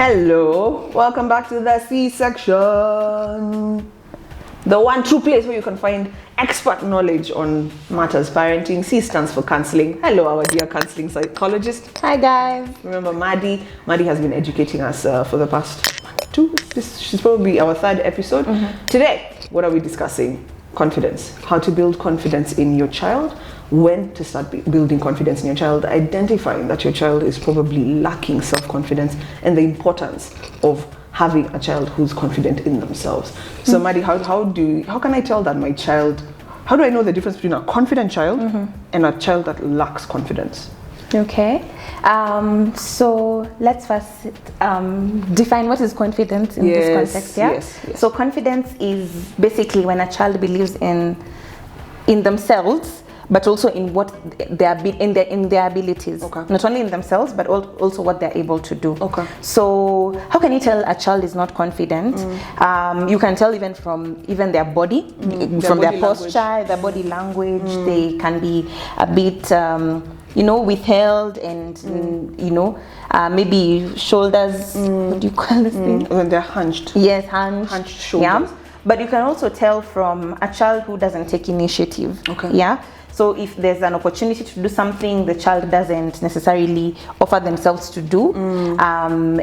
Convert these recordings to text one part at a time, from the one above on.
Hello, welcome back to the C-section. The one true place where you can find expert knowledge on matters parenting. C stands for counseling. Hello, our dear counseling psychologist. Hi guys. Remember Maddie? Maddie has been educating us for the past she's probably our third episode. Today, what are we discussing? Confidence. How to build confidence in your child. When to start building confidence in your child, identifying that your child is probably lacking self-confidence, and the importance of having a child who's confident in themselves. So Maddie, how can I tell that my child, how do I know the difference between a confident child and a child that lacks confidence? Okay, so let's first define what is confidence in this context. Yes. So confidence is basically when a child believes in themselves, but also in what in their abilities. Okay. Not only in themselves, but also what they're able to do. Okay. So how can you tell a child is not confident? You can tell even from their body, from their posture, their body language. They can be a bit, withheld and, maybe shoulders. What do you call this thing? When they're hunched. Yes, hunched shoulders. Yeah. But you can also tell from a child who doesn't take initiative. Okay. Yeah. So if there's an opportunity to do something, the child doesn't necessarily offer themselves to do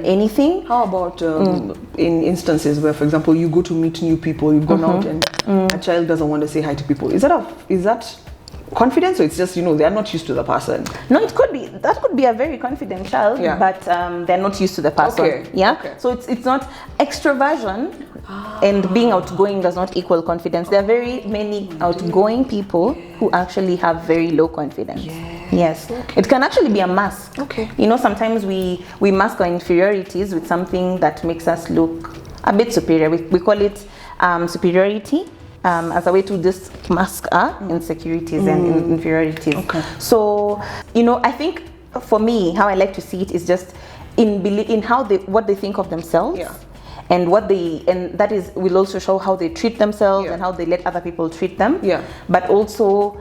anything. How about in instances where, for example, you go to meet new people, you've gone out and a child doesn't want to say hi to people? Is that confidence, or it's just, they're not used to the person? No, that could be a very confident child, but they're not used to the person. Okay. Yeah. Okay. So it's not extroversion. And being outgoing does not equal confidence. There are very many outgoing people who actually have very low confidence. Yes. Okay. It can actually be a mask. Okay. Sometimes we mask our inferiorities with something that makes us look a bit superior. We call it superiority as a way to just mask our insecurities and inferiorities. Okay. So, I think for me, how I like to see it is just in what they think of themselves. Yeah. And that will also show how they treat themselves and how they let other people treat them. Yeah. But also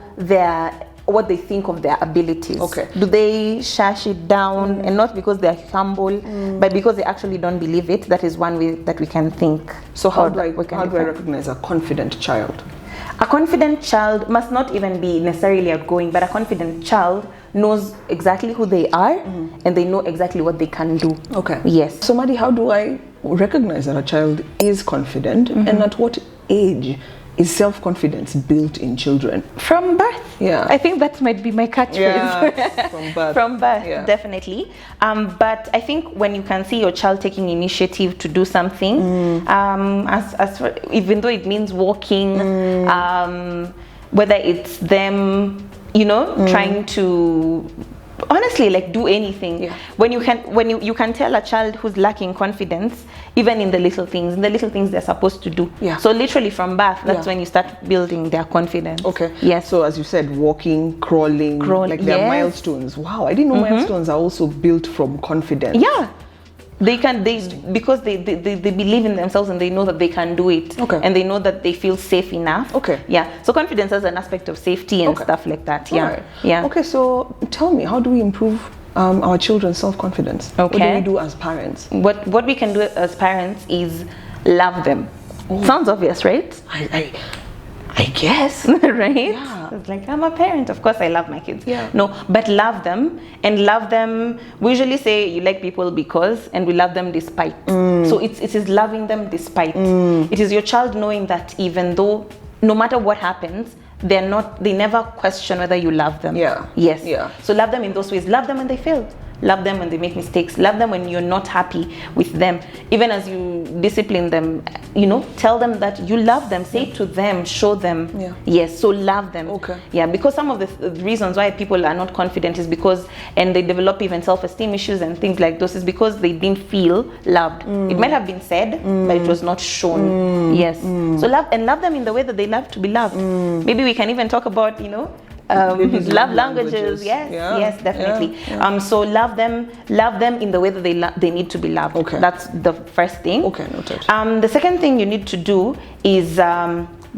what they think of their abilities. Okay. Do they shash it down, and not because they're humble, but because they actually don't believe it? That is one way that we can think. So how do I recognize a confident child? A confident child must not even be necessarily outgoing, but a confident child knows exactly who they are and they know exactly what they can do. Okay. Yes. So Maddie, how do I recognize that a child is confident, and at what age is self-confidence built in children? From birth. Yeah. I think that might be my catchphrase. Yeah, from birth. From birth, definitely. But I think when you can see your child taking initiative to do something, even though it means walking, whether it's them, trying to honestly do anything. Yeah. When you can tell a child who's lacking confidence, even in the little things they're supposed to do. Yeah. So literally from birth, that's when you start building their confidence. Okay. Yes. So as you said, walking, crawling, like their milestones. Wow, I didn't know milestones are also built from confidence. Yeah. Because they believe in themselves and they know that they can do it. Okay. And they know that they feel safe enough. Okay. Yeah. So confidence has an aspect of safety and stuff like that. Yeah. Right. Yeah. Okay, so tell me, how do we improve our children's self-confidence? Okay. What do we do as parents? What we can do as parents is love them. Oh. Sounds obvious, right? I guess. Right? Yeah. It's like, I'm a parent, of course I love my kids. Yeah. No, but love them, and love them. We usually say you like people because, and we love them despite. So it is loving them despite. It is your child knowing that even though, no matter what happens, they never question whether you love them. Yeah. Yes. Yeah. So love them in those ways. Love them when they fail. Love them when they make mistakes. Love them when you're not happy with them. Even as you discipline them, tell them that you love them. Say it to them. Show them. Yeah. Yes. So love them. Okay. Yeah. Because some of the reasons why people are not confident is because, and they develop even self-esteem issues and things like those, is because they didn't feel loved. It might have been said, but it was not shown. Yes. So love them in the way that they love to be loved. Maybe we can even talk about, love languages. Yes, definitely. Yeah. So love them in the way that they need to be loved. Okay. That's the first thing. Okay, noted. The second thing you need to do is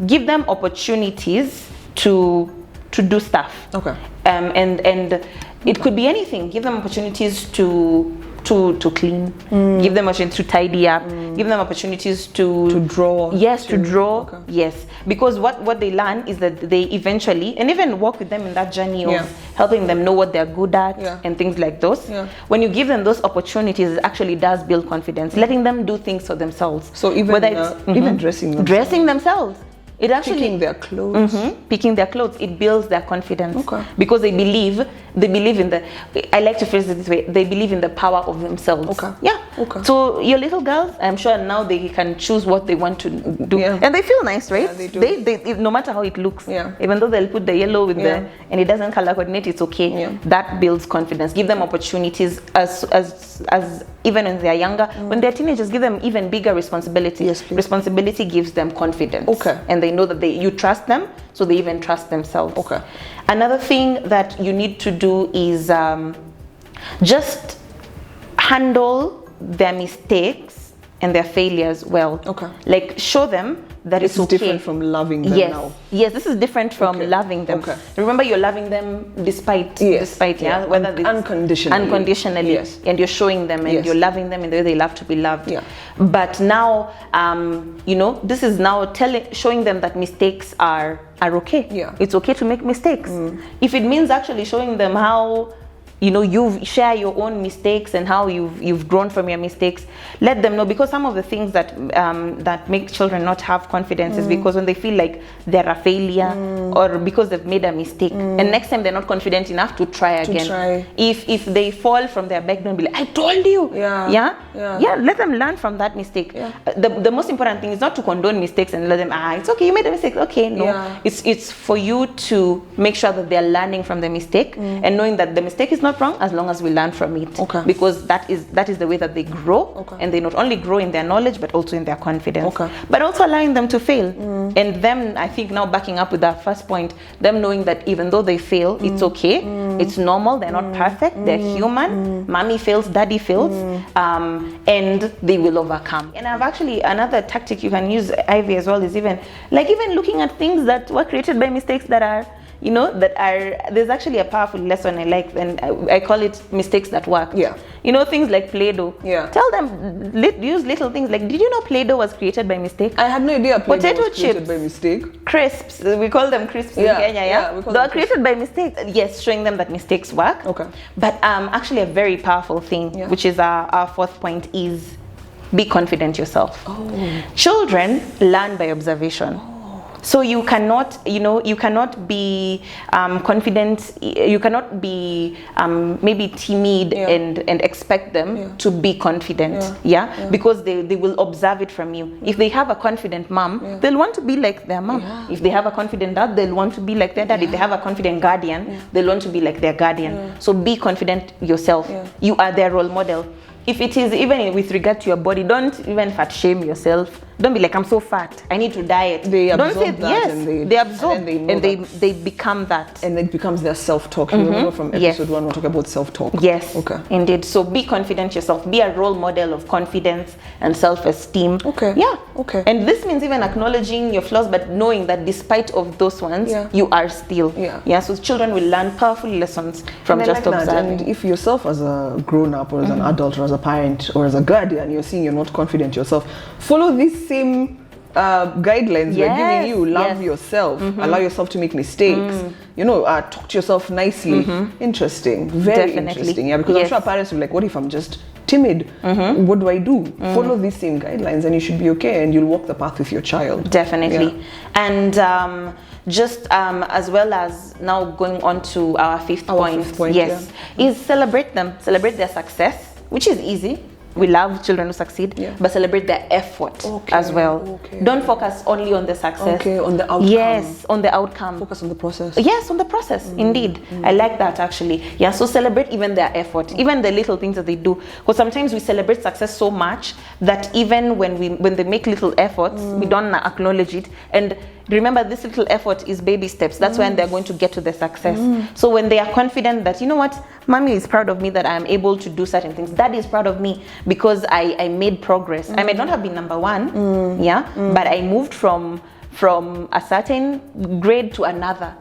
give them opportunities to do stuff. Okay. And it could be anything. Give them opportunities to to clean, give them opportunities to tidy up, give them opportunities to draw. Yes, to draw. Okay. Yes, because what they learn is that they eventually, and even walk with them in that journey of helping them know what they're good at and things like those. Yeah. When you give them those opportunities, it actually does build confidence, letting them do things for themselves. So even whether it's even dressing themselves. It actually picking their clothes. Picking their clothes, it builds their confidence. Okay. Because they believe in the, I like to phrase it this way, they believe in the power of themselves. Okay. Yeah. Okay. So your little girls, I'm sure now they can choose what they want to do. Yeah. And they feel nice, right? Yeah, they do. They no matter how it looks. Yeah. Even though they'll put the yellow with the, and it doesn't color coordinate, it's okay. Yeah. That builds confidence. Give them opportunities as even when they're younger. When they're teenagers, give them even bigger responsibility. Yes, please. Responsibility gives them confidence. Okay. And they know that you trust them, so they even trust themselves. Okay. Another thing that you need to do is just handle their mistakes and their failures well. Okay. Like show them that This it's is okay. different from loving them Yes. now. Yes, this is different from Okay. loving them. Okay. Remember, you're loving them despite, whether it's unconditionally, Yes. and you're showing them and Yes. you're loving them in the way they love to be loved. Yeah. But now, this is now showing them that mistakes are okay. Yeah. It's okay to make mistakes. If it means actually showing them how, you share your own mistakes and how you've grown from your mistakes, let them know, because some of the things that make children not have confidence is because when they feel like they're a failure or because they've made a mistake, and next time they're not confident enough to try again. If they fall from their background, be like, I told you. Yeah. Let them learn from that mistake. Yeah. The most important thing is not to condone mistakes and let them, it's okay, you made a mistake. Okay, no. Yeah. It's for you to make sure that they're learning from the mistake and knowing that the mistake is not wrong as long as we learn from it. Okay. Because that is the way that they grow. Okay. And they not only grow in their knowledge but also in their confidence. Okay. But also allowing them to fail. And them, I think, now backing up with that first point, them knowing that even though they fail, it's okay. It's normal. They're not perfect. They're human. Mommy fails, daddy fails. And they will overcome. And I've actually, another tactic you can use, Ivy, as well, is even looking at things that were created by mistakes that are, there's actually a powerful lesson I like, and I call it mistakes that work. Yeah. Things like Play-Doh. Yeah. Tell them, use little things like, did you know Play-Doh was created by mistake? I had no idea Play-Doh Potato was created chips. by mistake. Crisps, we call them crisps in Kenya, we call they them were created by mistake. Yes, showing them that mistakes work. Okay. But actually a very powerful thing, which is our fourth point, is be confident yourself. Children learn by observation. So you cannot be confident. You cannot be maybe timid and expect them to be confident. Because they will observe it from you. If they have a confident mom, they'll want to be like their mom. If they have a confident dad, they'll want to be like their dad. If they have a confident guardian, they'll want to be like their guardian. So be confident yourself. You are their role model. If it is even with regard to your body, don't even fat shame yourself. Don't be like, I'm so fat, I need to diet. They don't absorb say that, yes. and they absorb and they become that. And it becomes their self-talk. You remember from episode 1, we're talking about self-talk. Yes. Okay. Indeed. So be confident yourself. Be a role model of confidence and self-esteem. Okay. Yeah. Okay. And this means even acknowledging your flaws, but knowing that despite of those ones, you are still. Yeah. So children will learn powerful lessons from just observing. And if yourself as a grown-up or as an adult or as a parent or as a guardian, you're seeing you're not confident yourself, follow these same guidelines we're giving you. Love yourself. Allow yourself to make mistakes. Talk to yourself nicely. Interesting. Very interesting. Yeah, because I'm sure parents will be like, what if I'm just timid? What do I do? Follow these same guidelines and you should be okay, and you'll walk the path with your child. Definitely. And just as well as now going on to our fifth point, is celebrate them. Celebrate their success, which is easy. We love children who succeed, but celebrate their effort as well. Don't focus only on the success. On the outcome. Yes, on the outcome. Focus on the process. Yes, on the process. Indeed. I like that actually. Yeah, so celebrate even their effort, even the little things that they do. Because sometimes we celebrate success so much that even when they make little efforts, we don't acknowledge it. And remember, this little effort is baby steps. That's when they're going to get to the success. So when they are confident that, you know what, mommy is proud of me that I am able to do certain things. Daddy is proud of me because I made progress. I may not have been number one, but I moved from a certain grade to another.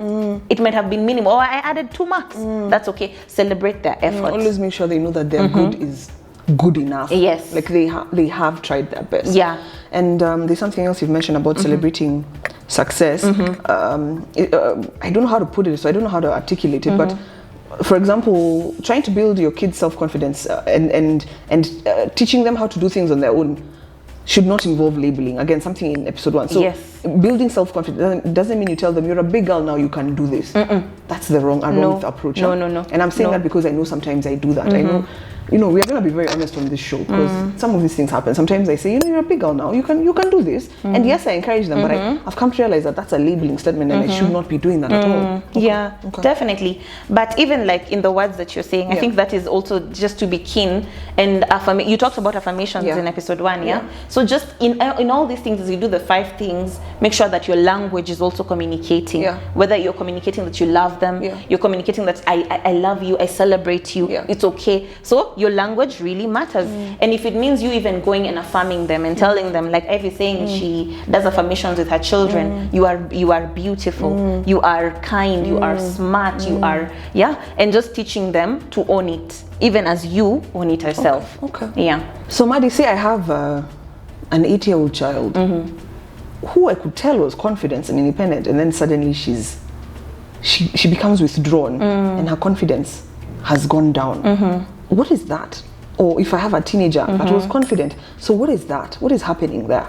It might have been minimal, or I added 2 marks. That's okay. Celebrate their effort. Always make sure they know that their good is good enough. Yes. Like they have tried their best. Yeah. And there's something else you've mentioned about celebrating success. I don't know how to put it, so I don't know how to articulate it, but for example, trying to build your kids' self-confidence and teaching them how to do things on their own should not involve labeling. Again, something in episode 1. So building self-confidence doesn't mean you tell them you're a big girl now, you can do this. That's the wrong approach. No. And I'm saying that because I know sometimes I do that. I know, we are going to be very honest on this show, because some of these things happen. Sometimes I say, you're a big girl now, you can do this. And yes, I encourage them, but I've come to realize that that's a labeling statement, and I should not be doing that at all. Yeah, definitely. But even like in the words that you're saying, I think that is also just to be keen and you talked about affirmations in episode 1, so just in all these things, as you do the 5 things, make sure that your language is also communicating. Whether you're communicating that you love them, you're communicating that I love you, I celebrate you, it's okay. So your language really matters. And if it means you even going and affirming them and telling them, like Ivy saying she does affirmations with her children, you are beautiful, you are kind, you are smart, you are and just teaching them to own it, even as you own it yourself. So Maddie, say I have an 8-year-old child who I could tell was confident and independent, and then suddenly she becomes withdrawn and her confidence has gone down. What is that? Or if I have a teenager that was confident, so what is that? What is happening there?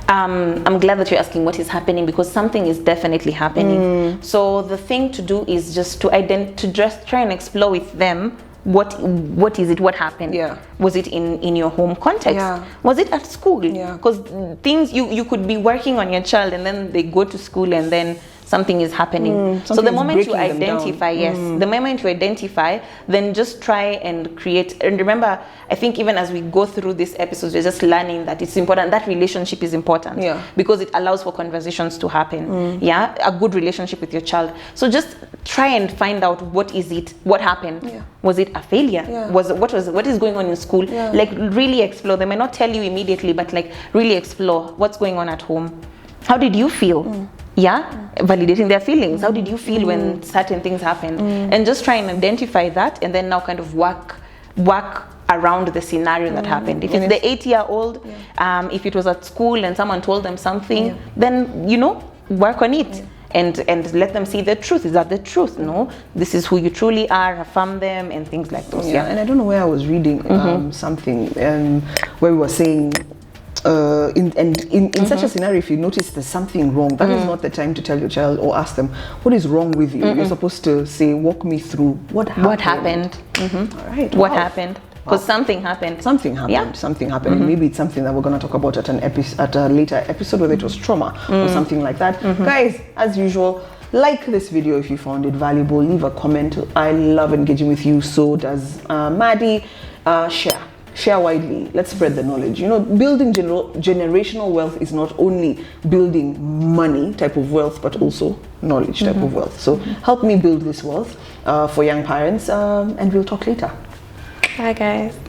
I'm glad that you're asking what is happening, because something is definitely happening. So the thing to do is just to just try and explore with them what is it, what happened. Was it in your home context? Was it at school? Because things you could be working on your child, and then they go to school, and then something is happening. So the moment you identify, the moment you identify, then just try and create. And remember, I think even as we go through this episode, we're just learning that it's important, that relationship is important, because it allows for conversations to happen. A good relationship with your child. So just try and find out what happened. Was it a failure? What is going on in school? Like really explore. They may not tell you immediately, but like really explore what's going on at home. How did you feel? Validating their feelings. How did you feel when certain things happened? And just try and identify that, and then now kind of work around the scenario that happened. If it's the 8-year-old, if it was at school and someone told them something, then work on it. And let them see the truth. Is that the truth? No, this is who you truly are. Affirm them and things like those. And I don't know where I was reading something where we were saying, in such a scenario, if you notice there's something wrong, that is not the time to tell your child or ask them what is wrong with you. You're supposed to say, walk me through what happened. All right. What happened? Because something happened. Something happened. Maybe it's something that we're going to talk about at a later episode, whether it was trauma or something like that. Guys, as usual, like this video if you found it valuable. Leave a comment. I love engaging with you. So does Maddie. Share widely. Let's spread the knowledge. Building generational wealth is not only building money type of wealth, but also knowledge type of wealth. So help me build this wealth for young parents, and we'll talk later. Bye, guys.